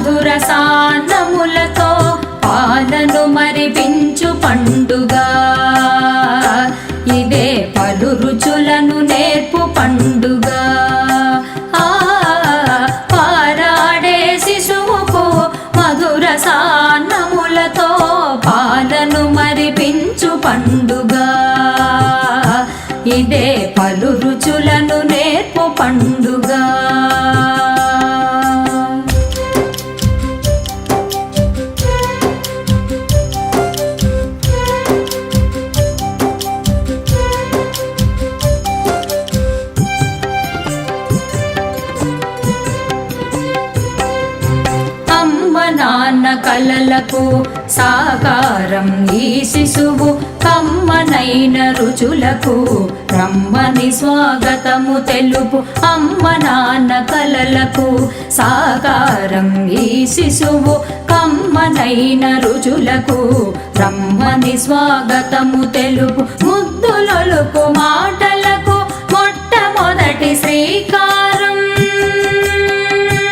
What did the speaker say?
మధుర సాన్నములతో పాలను మరిపించు పండుగ ఇదే పలు రుచులను నేర్పు పండుగ పారాడే శిశువుకు మధుర సాన్నములతో పాలను మరిపించు పండుగ ఇదే పలు రుచులను నేర్పు పండుగ నాన్న కలలకు సాకారం ఈ శిశువు కమ్మనైన రుచులకు రమ్మని స్వాగతము తెలుపు అమ్మ నాన్న కలలకు సాకారం ఈ శిశువు కమ్మనైన రుచులకు రమ్మని స్వాగతము తెలుపు ముద్దులొలుకు మాట